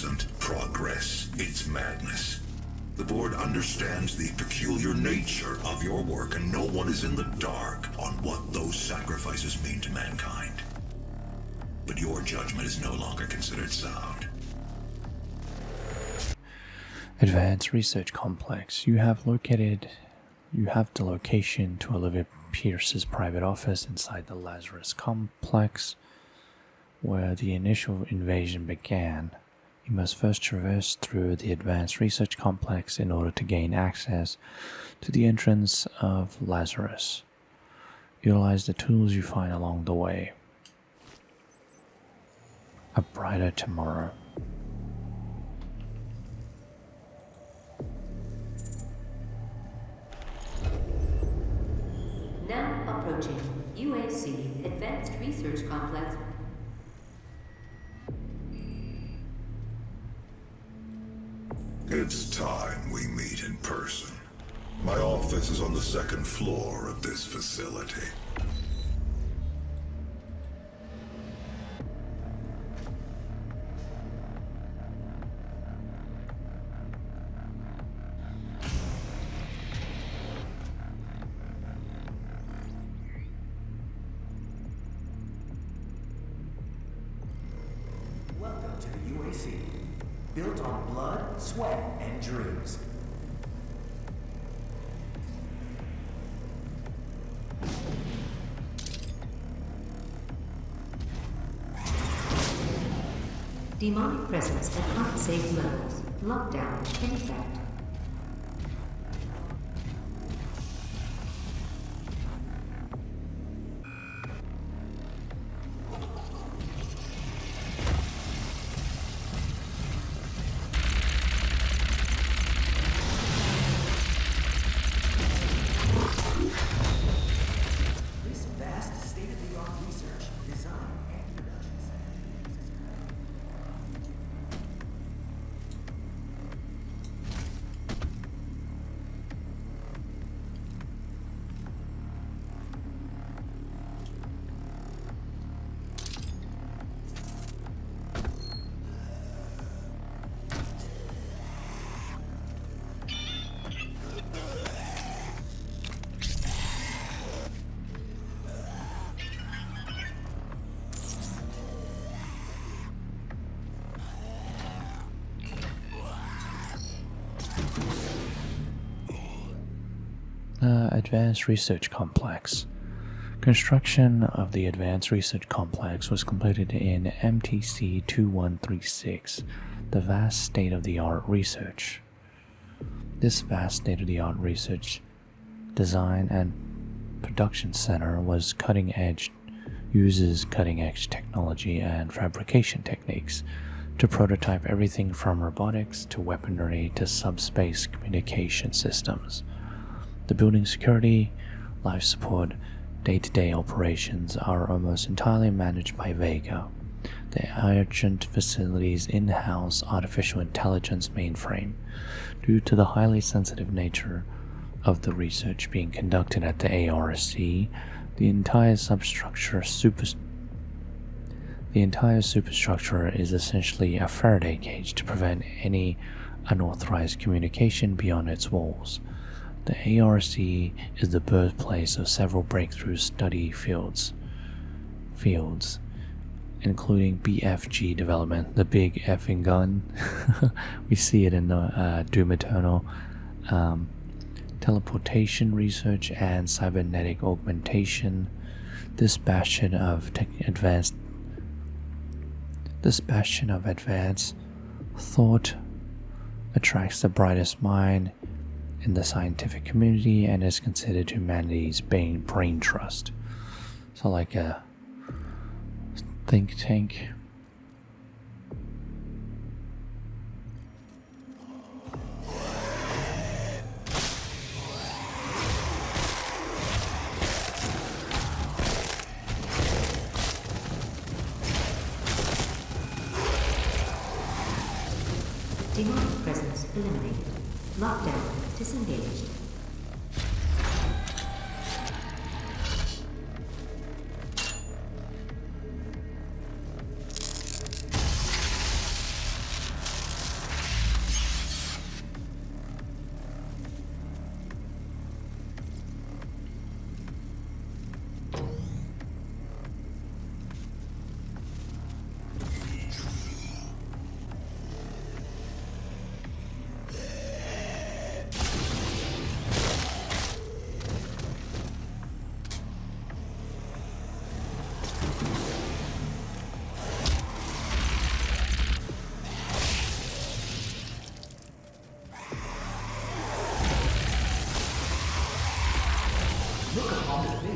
isn't progress, it's madness. The board understands the peculiar nature of your work, and no one is in the dark on what those sacrifices mean to mankind. But your judgment is no longer considered sound. Advanced Research Complex. You have the location to Olivia Pierce's private office inside the Lazarus Complex, where the initial invasion began. You must first traverse through the Advanced Research Complex in order to gain access to the entrance of Lazarus. Utilize the tools you find along the way. A brighter tomorrow. Now approaching UAC Advanced Research Complex. It's time we meet in person. My office is on the second floor of this facility. Welcome to the UAC, built on blood, sweat, and dreams. Demonic presence at unsafe levels. Lockdown in effect. This vast state-of-the-art research, design, and production center uses Advanced Research Complex. Construction of the Advanced Research Complex was completed in MTC 2136, the vast state-of-the-art research. This vast state-of-the-art research, design, and production center was uses cutting-edge technology and fabrication techniques to prototype everything from robotics to weaponry to subspace communication systems. The building security, life support, day-to-day operations are almost entirely managed by Vega, the urgent facility's in-house artificial intelligence mainframe. Due to the highly sensitive nature of the research being conducted at the ARC, the entire superstructure is essentially a Faraday cage to prevent any unauthorized communication beyond its walls. The ARC is the birthplace of several breakthrough study fields, including BFG development, the big effing gun. We see it in the Doom Eternal, teleportation research and cybernetic augmentation. This bastion of advanced thought attracts the brightest mind in the scientific community and is considered humanity's brain trust. So like a think tank. Demonic presence eliminated. Lockdown disengaged.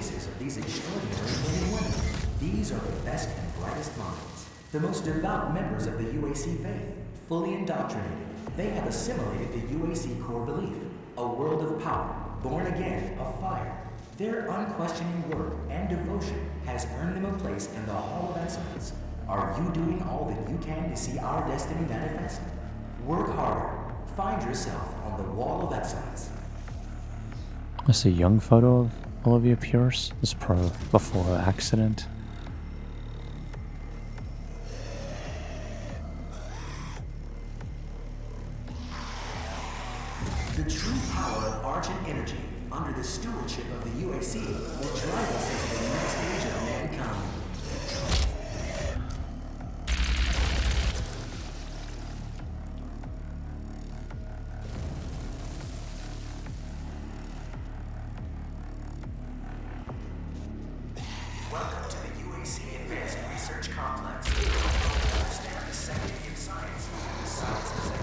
faces of these extraordinary men and women. These are the best and brightest minds, the most devout members of the UAC faith, fully indoctrinated. They have assimilated the UAC core belief, a world of power, born again of fire. Their unquestioning work and devotion has earned them a place in the Hall of Excellence. Are you doing all that you can to see our destiny manifest? Work harder. Find yourself on the Wall of Excellence. That's a young photo of Olivia Pierce. This is before her accident. The true power of Argent energy under the stewardship of the UAC will drive us into the next age of mankind. Welcome to the UAC Advanced Research Complex. Understand the sanctity of science and the science of sanctity.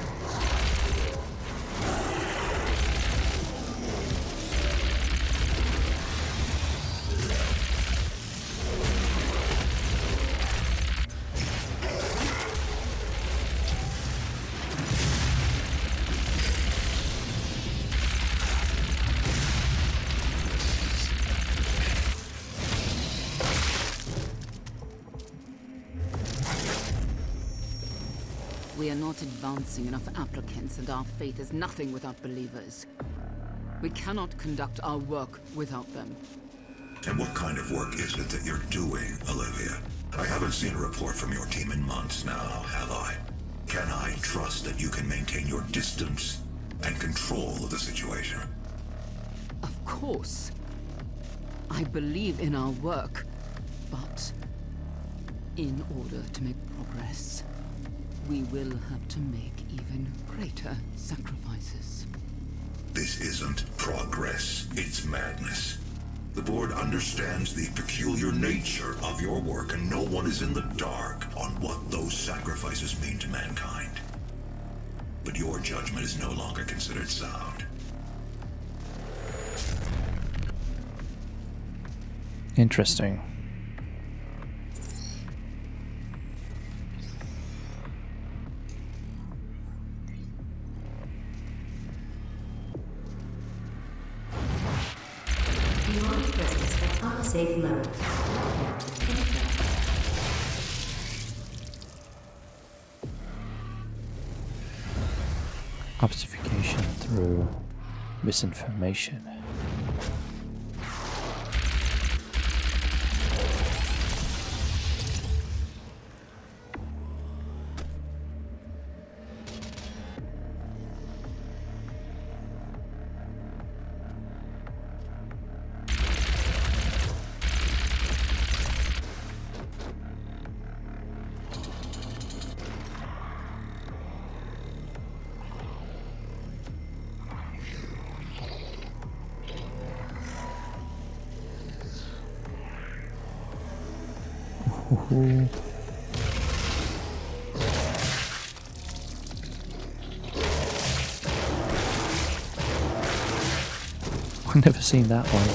We are not advancing enough applicants, and our faith is nothing without believers. We cannot conduct our work without them. And what kind of work is it that you're doing, Olivia? I haven't seen a report from your team in months now, have I? Can I trust that you can maintain your distance and control of the situation? Of course. I believe in our work, but in order to make progress, we will have to make even greater sacrifices. This isn't progress, it's madness. The board understands the peculiar nature of your work, and no one is in the dark on what those sacrifices mean to mankind. But your judgment is no longer considered sound. Interesting. Demonic presence at unsafe levels. Obfuscation through misinformation. Ooh. I've never seen that one.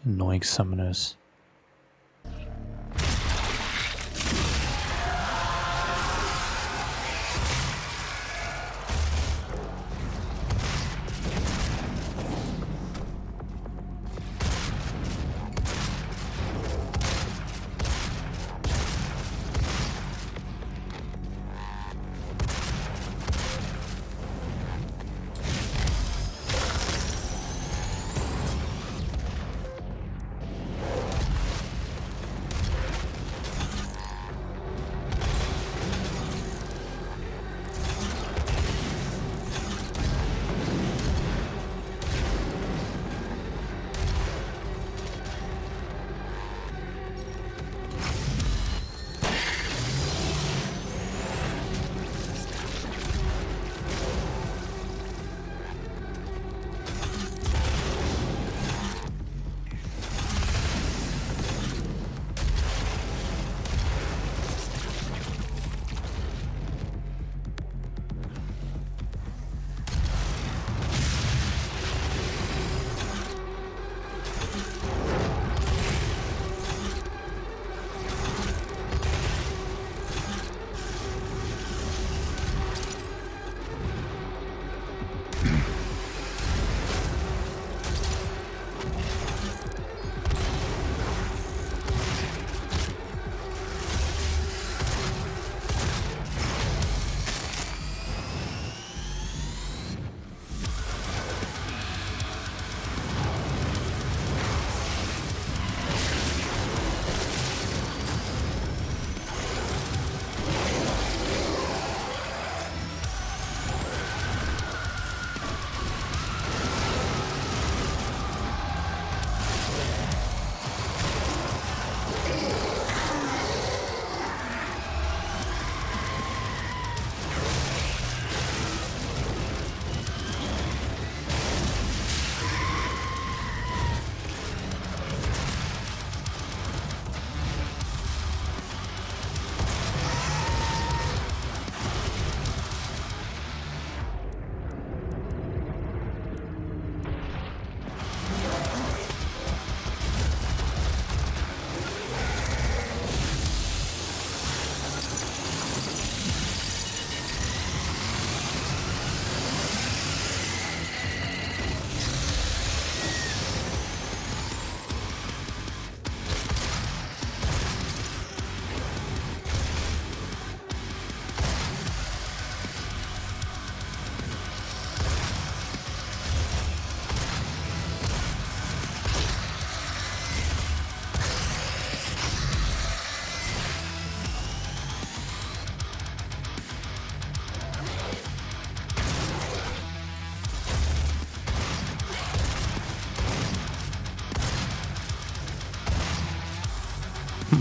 Annoying summoners.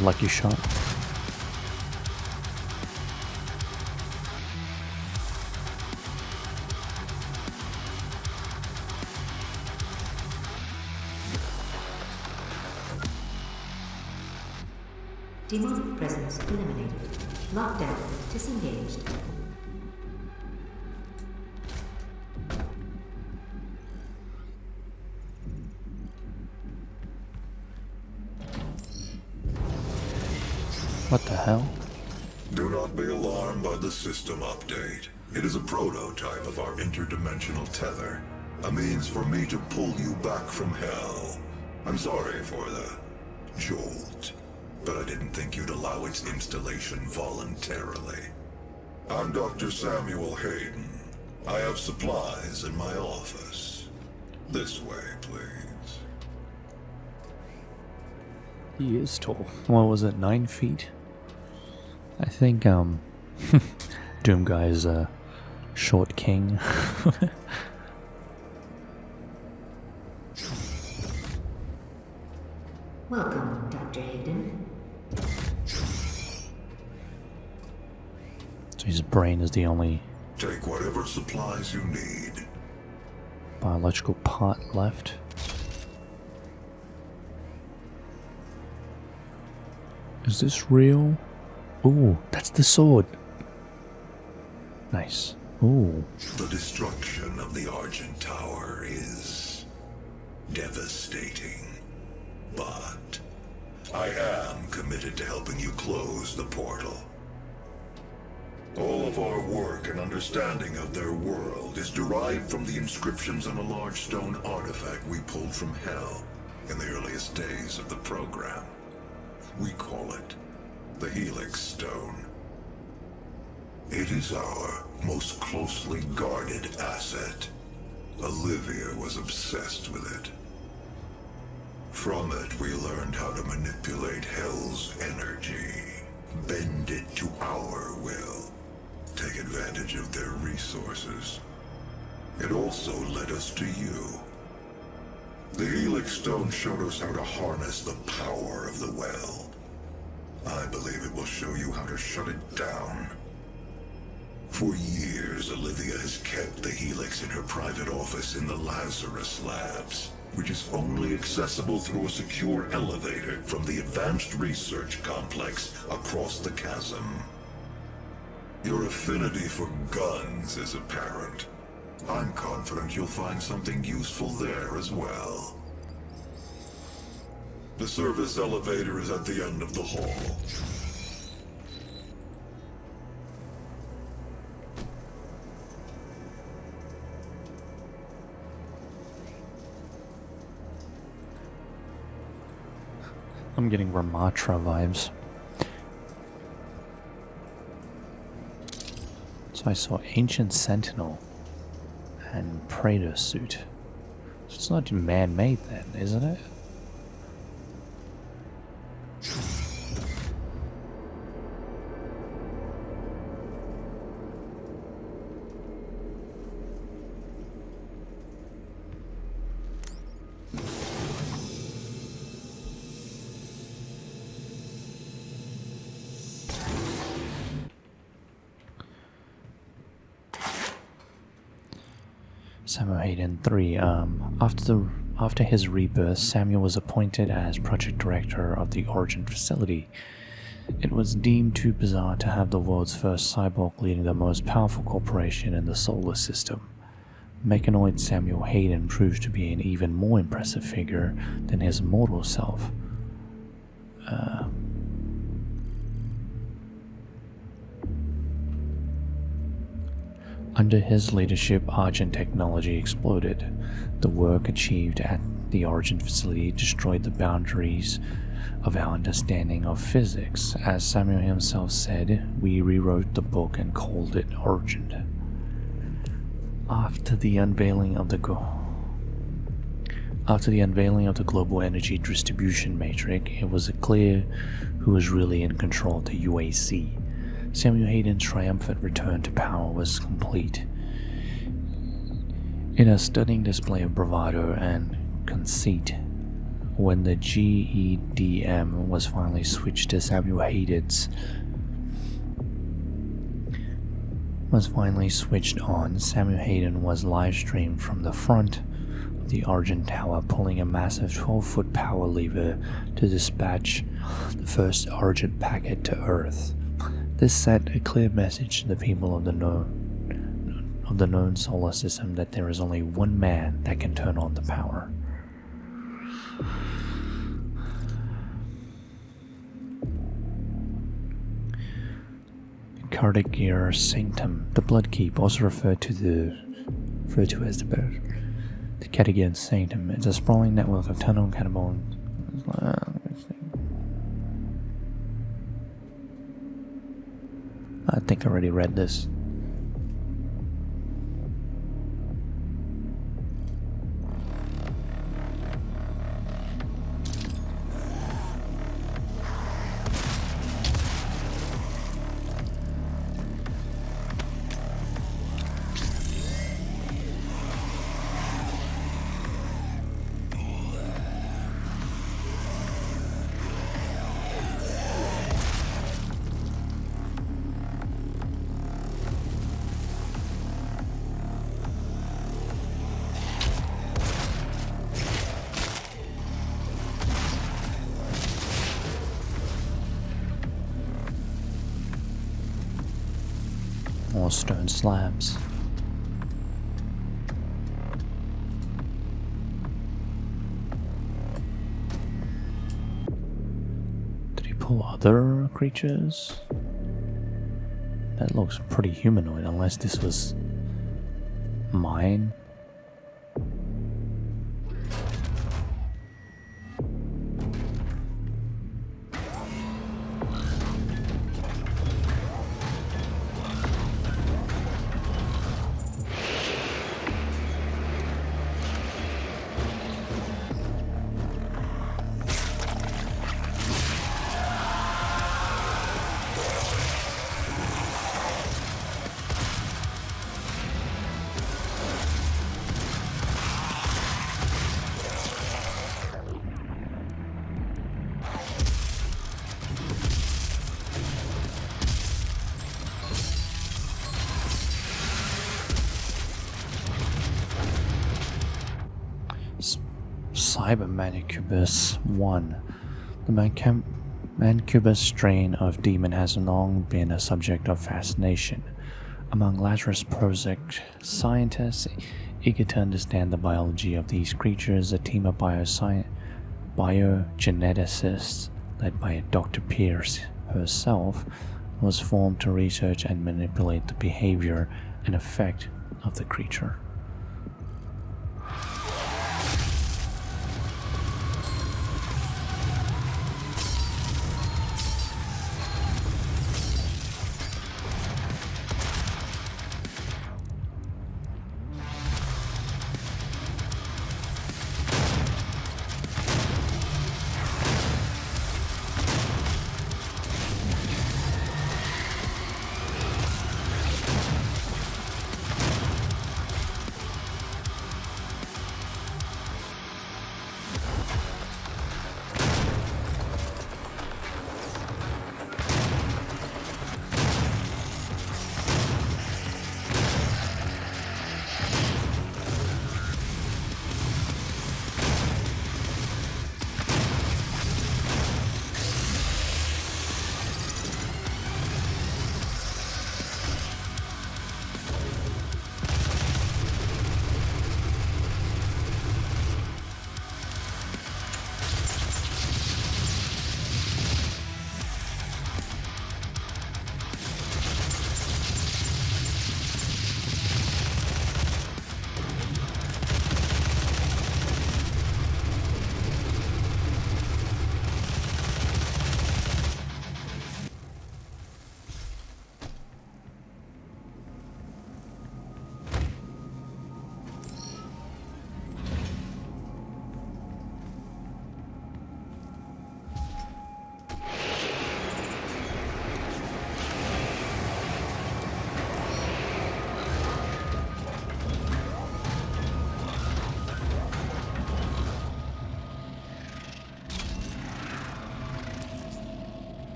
Lucky shot. Demonic presence eliminated. Lockdown disengaged. What the hell? Do not be alarmed by the system update. It is a prototype of our interdimensional tether. A means for me to pull you back from hell. I'm sorry for the jolt, but I didn't think you'd allow its installation voluntarily. I'm Dr. Samuel Hayden. I have supplies in my office. This way, please. He is tall. What was it, 9 feet? I think, Doom Guy is a short king. Welcome, Dr. Hayden. So his brain is the only Take whatever supplies you need. biological part left. Is this real? Ooh, that's the sword. Nice. Ooh. The destruction of the Argent Tower is devastating. But I am committed to helping you close the portal. All of our work and understanding of their world is derived from the inscriptions on a large stone artifact we pulled from Hell in the earliest days of the program. We call it the Helix Stone. It is our most closely guarded asset. Olivia was obsessed with it. From it, we learned how to manipulate Hell's energy, bend it to our will, take advantage of their resources. It also led us to you. The Helix Stone showed us how to harness the power of the well. I believe it will show you how to shut it down. For years, Olivia has kept the Helix in her private office in the Lazarus Labs, which is only accessible through a secure elevator from the Advanced Research Complex across the chasm. Your affinity for guns is apparent. I'm confident you'll find something useful there as well. The service elevator is at the end of the hall. I'm getting Ramatra vibes. So I saw Ancient Sentinel and Praetor suit. So it's not man-made then, isn't it? Samuel Hayden 3. After his rebirth, Samuel was appointed as project director of the Origin facility. It was deemed too bizarre to have the world's first cyborg leading the most powerful corporation in the solar system. Mechanoid Samuel Hayden proved to be an even more impressive figure than his mortal self. Under his leadership, Argent technology exploded. The work achieved at the Origin facility destroyed the boundaries of our understanding of physics. As Samuel himself said, we rewrote the book and called it Argent. After the unveiling of the global energy distribution matrix, it was clear who was really in control of the UAC. Samuel Hayden's triumphant return to power was complete. In a stunning display of bravado and conceit, when the GEDM was finally switched to Samuel Hayden's Samuel Hayden was live-streamed from the front of the Argent Tower, pulling a massive 12-foot power lever to dispatch the first Argent packet to Earth. This sent a clear message to the people of the known solar system that there is only one man that can turn on the power. Cardiac sanctum, the blood keep, also referred to as the Cardiac sanctum. It's a sprawling network of tunnel catacombs. I think I already read this. More stone slabs. pull other creatures? That looks pretty humanoid, unless this was mine. Cyber Mancubus 1. The Mancubus strain of demon has long been a subject of fascination among Lazarus Project scientists eager to understand the biology of these creatures. A team of biogeneticists, led by Dr. Pierce herself, was formed to research and manipulate the behavior and effect of the creature.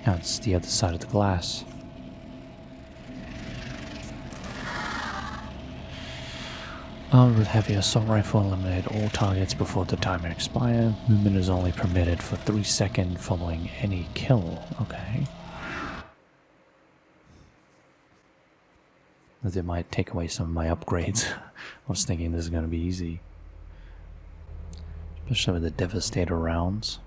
Now it's the other side of the glass. Armed with heavy assault rifle, eliminate all targets before the timer expires. Movement is only permitted for 3 seconds following any kill. Okay. That might take away some of my upgrades. I was thinking this is going to be easy. Especially with the Devastator rounds.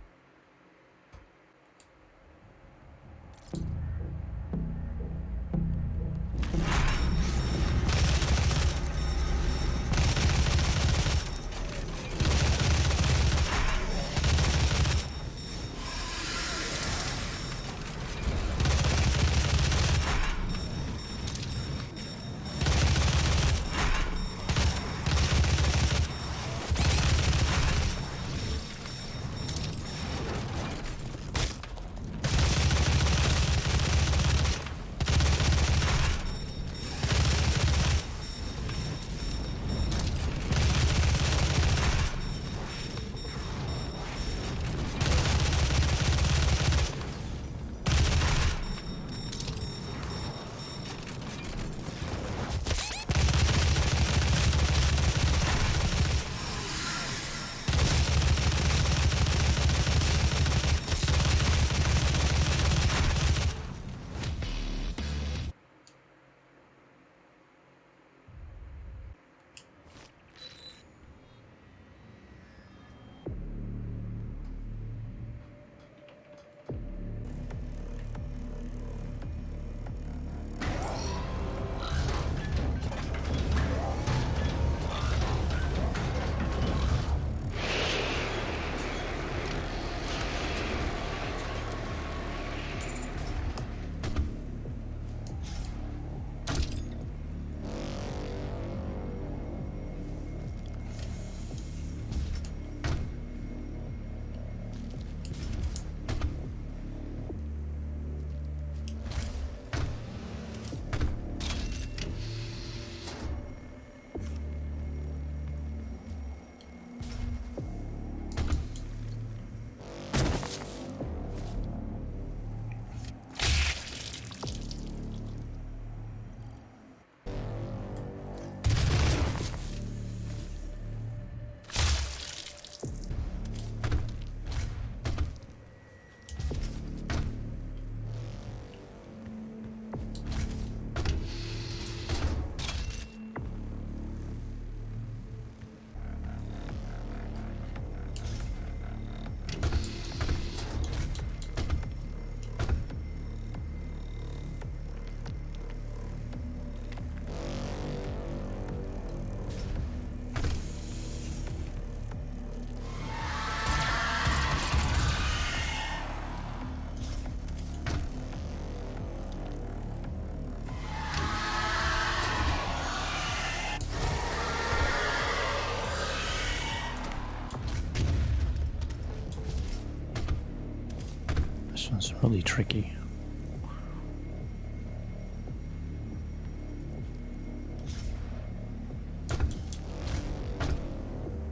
This one's really tricky.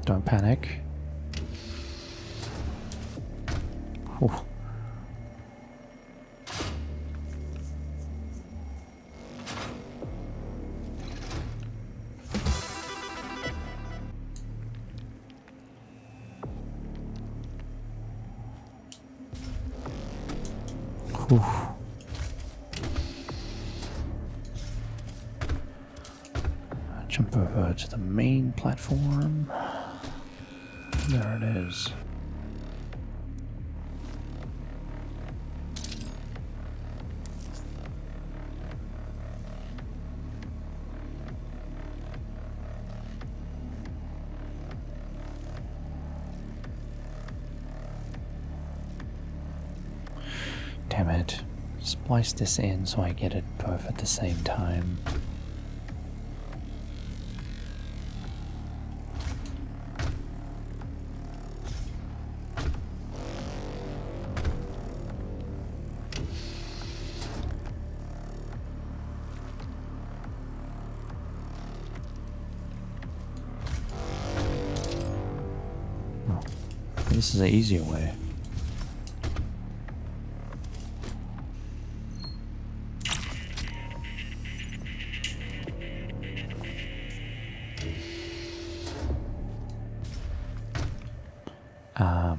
Don't panic. Whew. Whew. Jump over to the main platform. There it is. Damn it. Splice this in so I get it both at the same time. Oh, this is the easier way.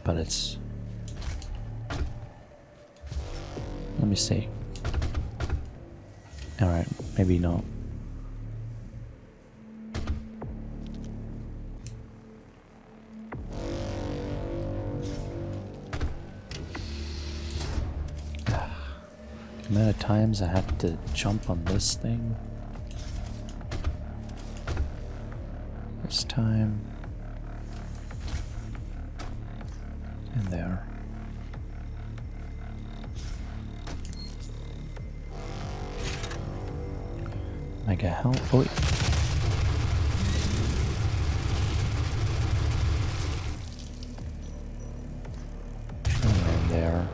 But it's... Let me see. Alright, maybe not. The amount of times I have to jump on this thing. This time. And there. Mega help. Oh, wait. And there.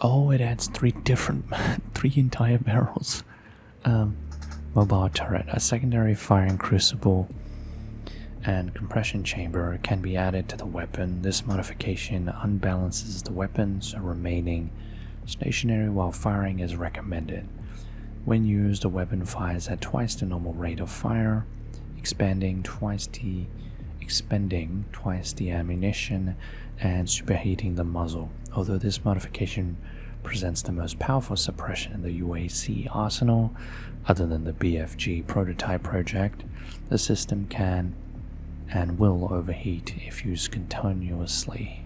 Oh, it adds three entire barrels. Mobile turret, a secondary firing crucible and compression chamber can be added to the weapon. This modification unbalances the weapon's remaining Stationary while firing is recommended. When used, the weapon fires at twice the normal rate of fire, expending twice the ammunition and superheating the muzzle. Although this modification presents the most powerful suppression in the UAC arsenal, other than the BFG prototype project, the system can and will overheat if used continuously.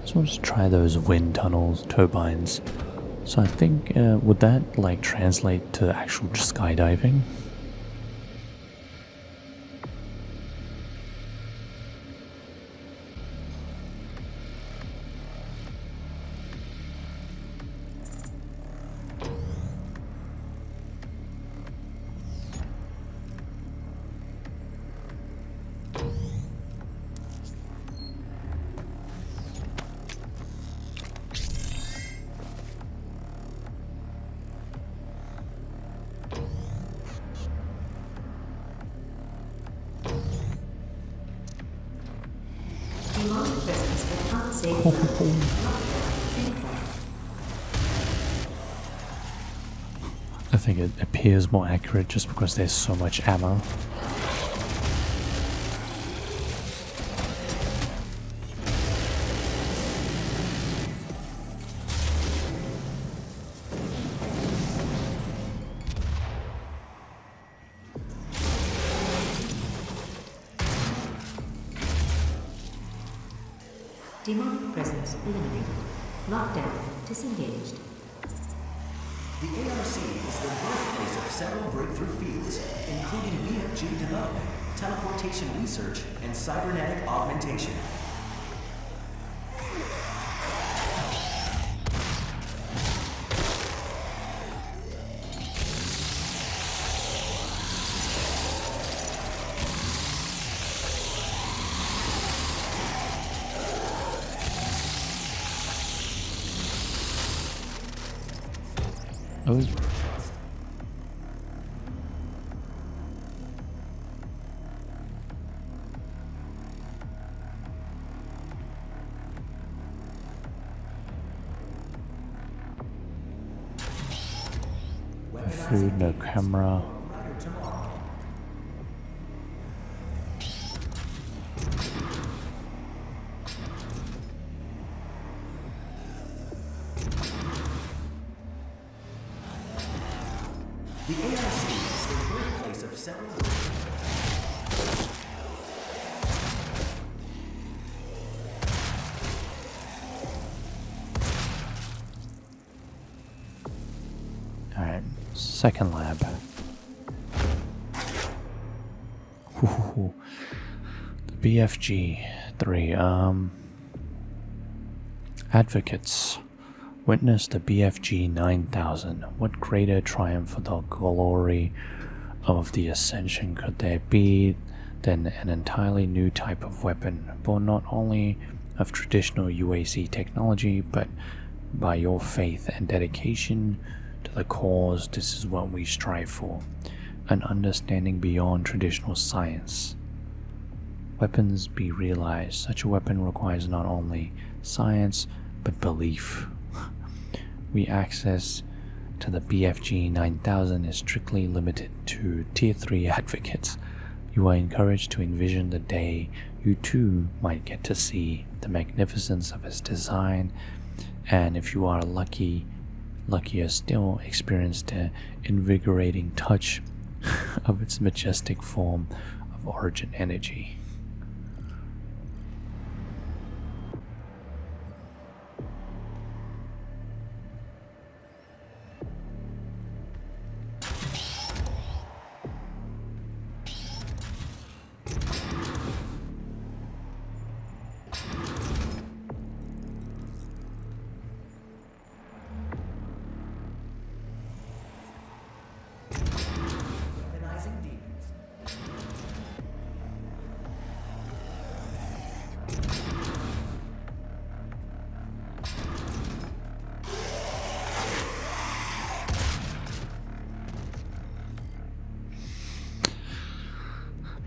Just wanted to try those wind tunnels, turbines. So I think, would that like translate to actual skydiving? Demonic presence at unsafe levels. I think it appears more accurate just because there's so much ammo. Demonic presence eliminated. Lockdown disengaged. The ARC is the birthplace of several breakthrough fields, including BFG development, teleportation research, and cybernetic augmentation. Oh. No food, no camera. The ARC is the birthplace of several. Alright, second lab. Ooh, the BFG 3. Advocates. Witness the BFG 9000. What greater triumph for the glory of the Ascension could there be than an entirely new type of weapon, born not only of traditional UAC technology, but by your faith and dedication to the cause. This is what we strive for, an understanding beyond traditional science. Weapons be realized. Such a weapon requires not only science, but belief. We access to the BFG 9000 is strictly limited to Tier 3 advocates. You are encouraged to envision the day you too might get to see the magnificence of its design, and if you are luckier still, experience the invigorating touch of its majestic form of origin energy.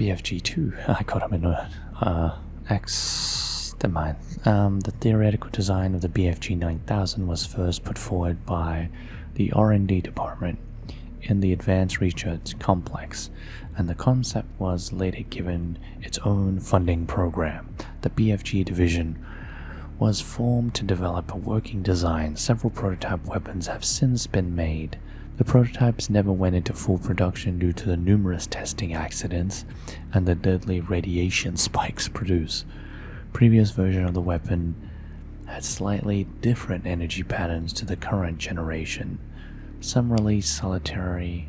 BFG-2. I got him in X. Never mind. The theoretical design of the BFG 9000 was first put forward by the R&D department in the Advanced Research Complex, and the concept was later given its own funding program. The BFG division was formed to develop a working design. Several prototype weapons have since been made. The prototypes never went into full production due to the numerous testing accidents and the deadly radiation spikes produced. Previous version of the weapon had slightly different energy patterns to the current generation. Some released solitary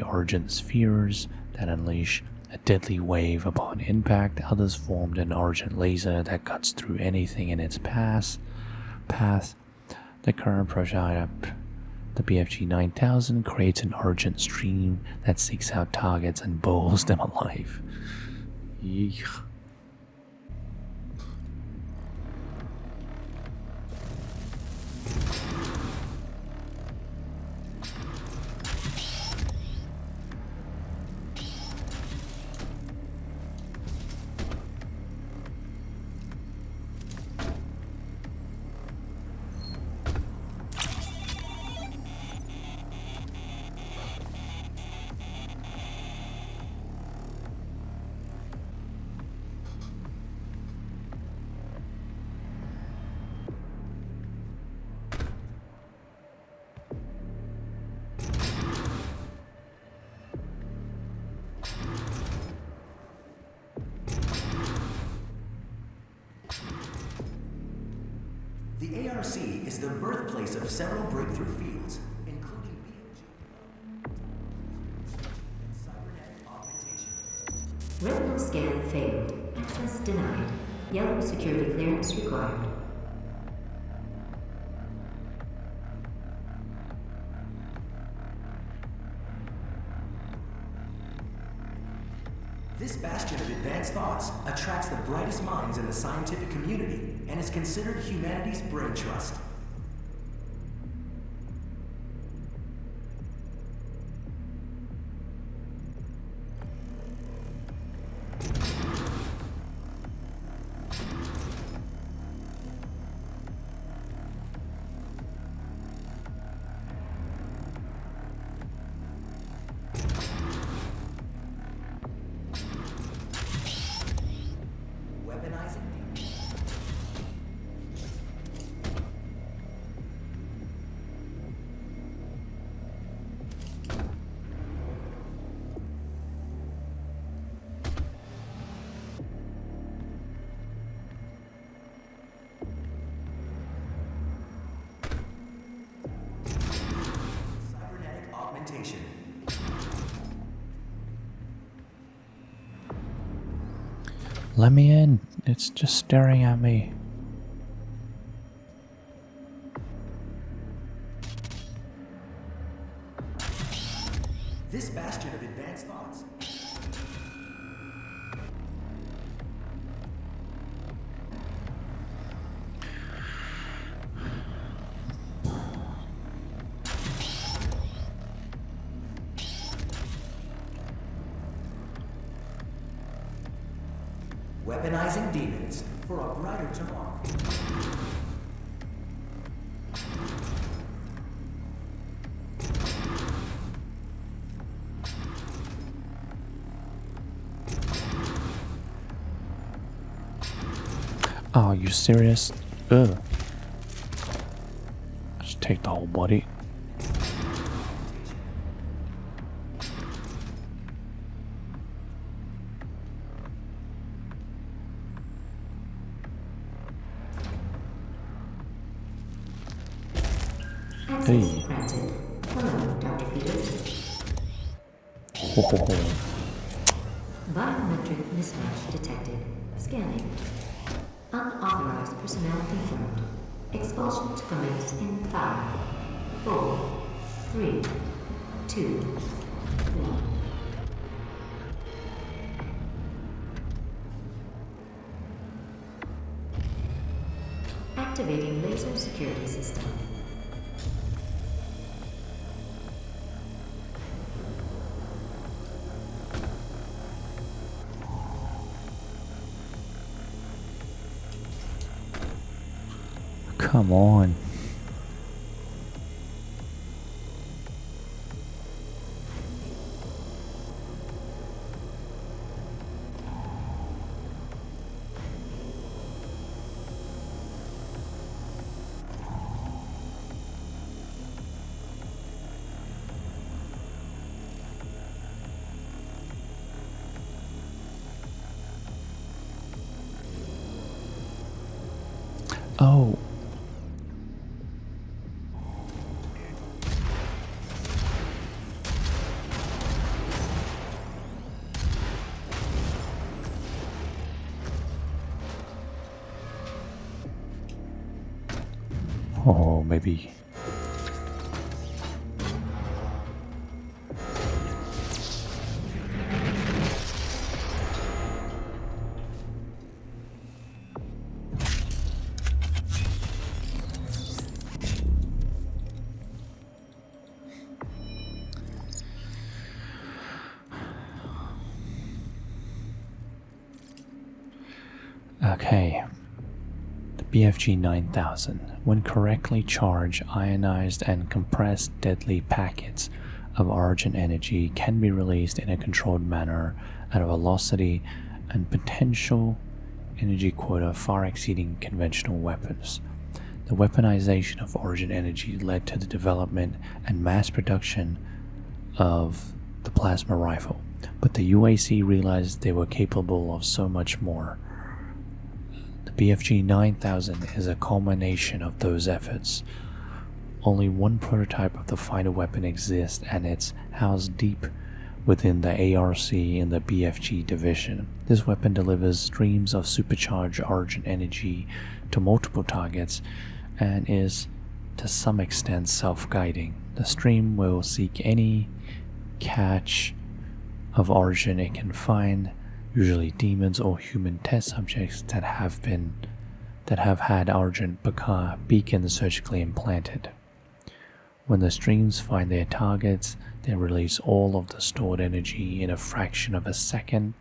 origin spheres that unleash a deadly wave upon impact. Others formed an origin laser that cuts through anything in its path. The current prototype, the BFG 9000, creates an origin stream that seeks out targets and boils them alive. Yeesh. The ARC is the birthplace of several breakthrough fields, including BFG and cybernetic augmentation. Retinal scan failed. Access denied. Yellow security clearance required. This bastion of advanced thoughts attracts the brightest minds in the scientific community and is considered humanity's brain trust. Let me in. It's just staring at me. This bastion of advanced thoughts. Weaponizing demons for a brighter tomorrow. Oh, are you serious? Ugh. Just take the whole body. Access granted. Hello, Dr. Peters. Ho, ho, ho. Biometric mismatch detected. Scanning. Unauthorized personnel confirmed. Expulsion to commence in 5, 4, 3, 2, 1. Activating laser security system. Come on. Oh. Oh, maybe. Okay. The BFG 9000. When correctly charged, ionized and compressed deadly packets of origin energy can be released in a controlled manner at a velocity and potential energy quota far exceeding conventional weapons. The weaponization of origin energy led to the development and mass production of the plasma rifle, but the UAC realized they were capable of so much more. The BFG 9000 is a culmination of those efforts. Only one prototype of the final weapon exists, and it's housed deep within the ARC in the BFG division. This weapon delivers streams of supercharged origin energy to multiple targets and is to some extent self-guiding. The stream will seek any catch of origin it can find, usually demons or human test subjects that have had origin beacons surgically implanted. When the streams find their targets, they release all of the stored energy in a fraction of a second,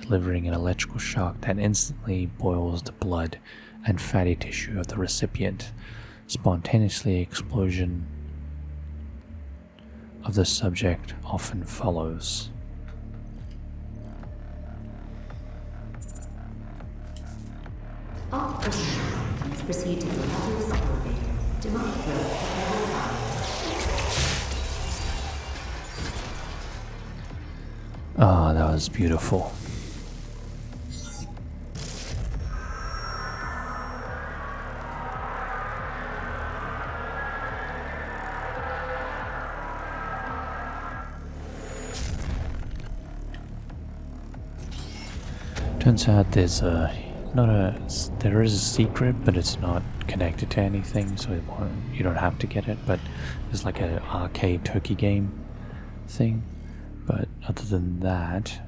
delivering an electrical shock that instantly boils the blood and fatty tissue of the recipient. Spontaneously, explosion of the subject often follows. All personnel, please proceed to the Lazarus elevator. Do not approach level 5. Ah, that was beautiful. Turns out there is a secret, but it's not connected to anything, so you don't have to get it. But it's like an arcade turkey game thing. But other than that,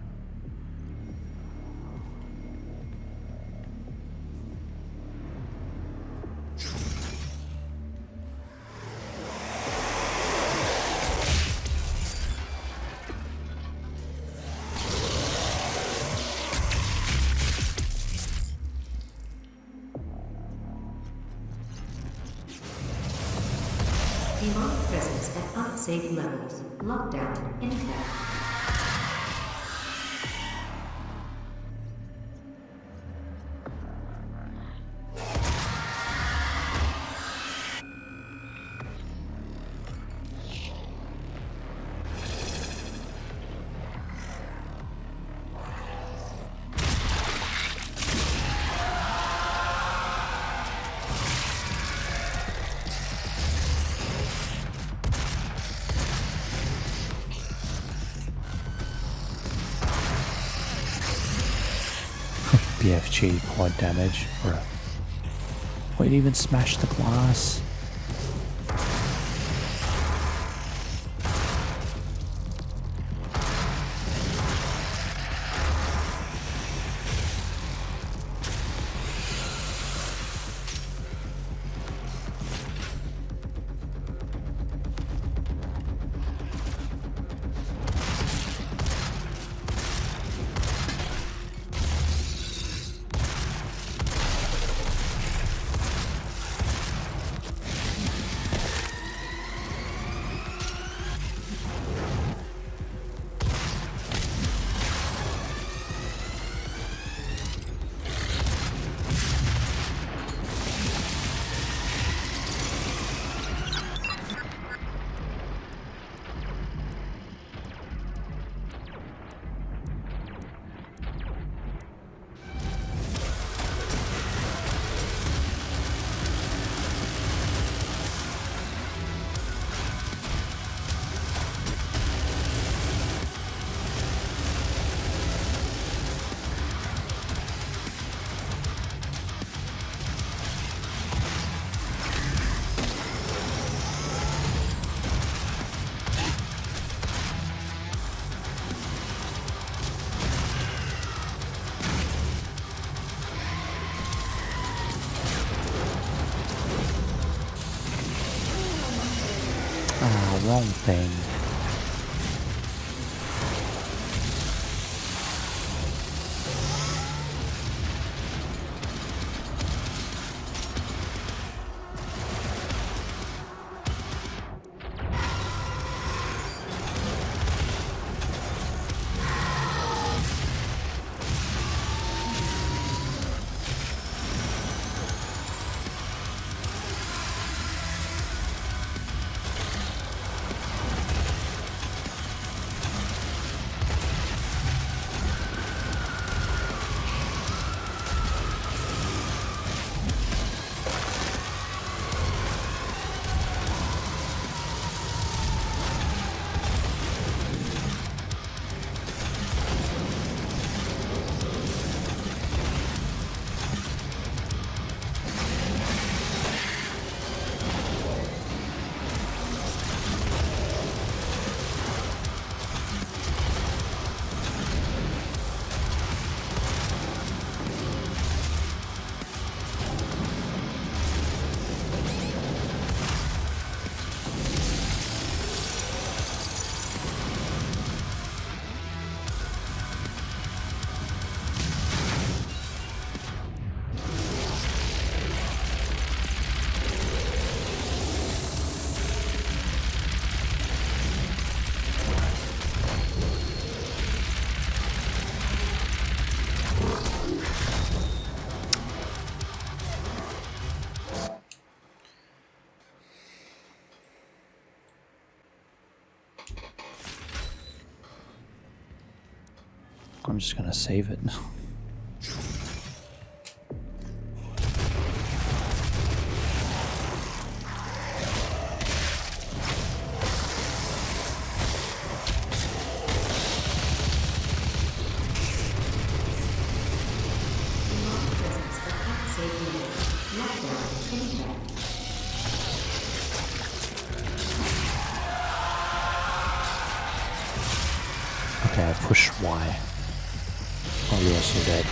Demonic presence at unsafe levels. Lockdown intact. BFG quad damage. Wait, even smash the glass. wrong thing. I'm just gonna save it. Okay, I push Y. Oh, you're also dead.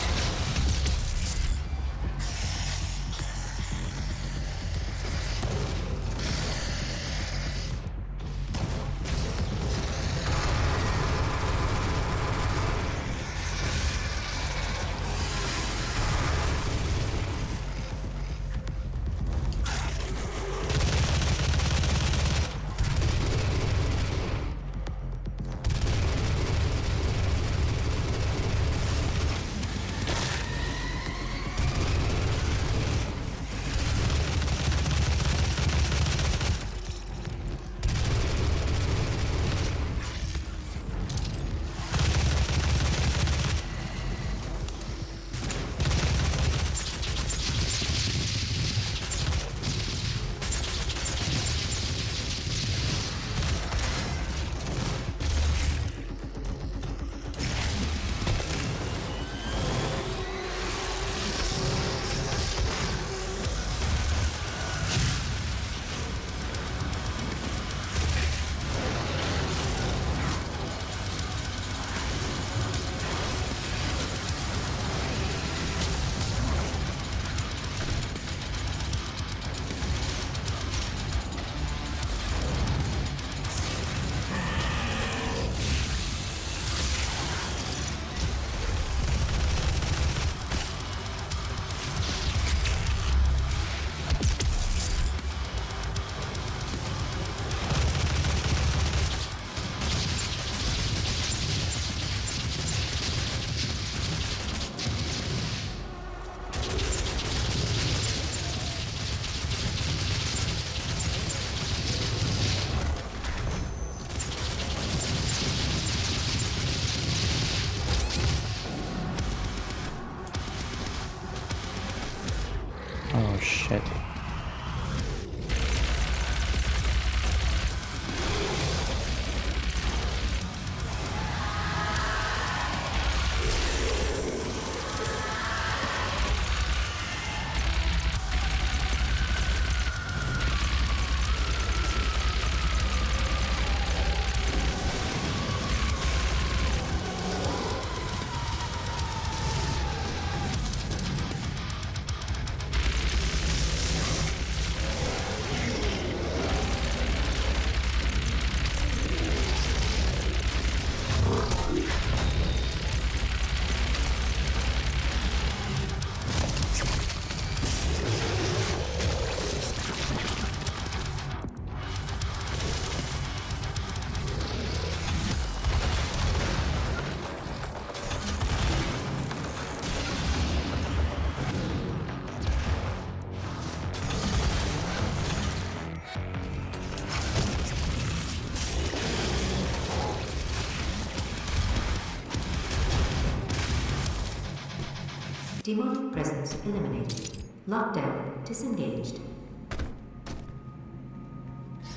Demonic presence eliminated. Lockdown disengaged.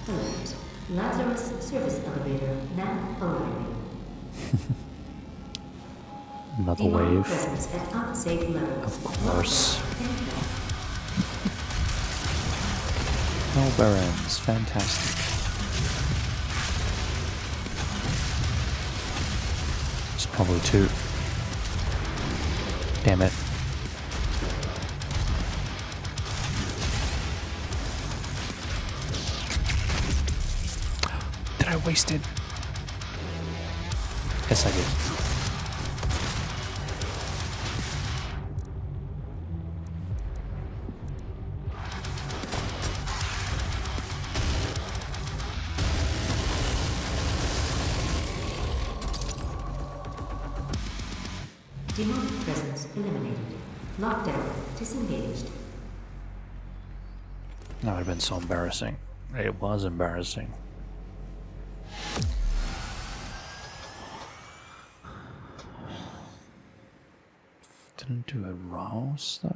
Alert. Lazarus service elevator now arriving. Another Demonic wave. presence at unsafe levels. Of course. Lockdown in effect. No barons. Fantastic. It's probably 2. Damn it. Did I waste it? Yes, I did. Demonic presence eliminated. Lockdown disengaged. That would have been so embarrassing. It was embarrassing. Didn't do a rouse though.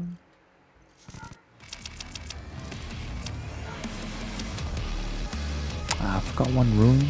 I forgot one room.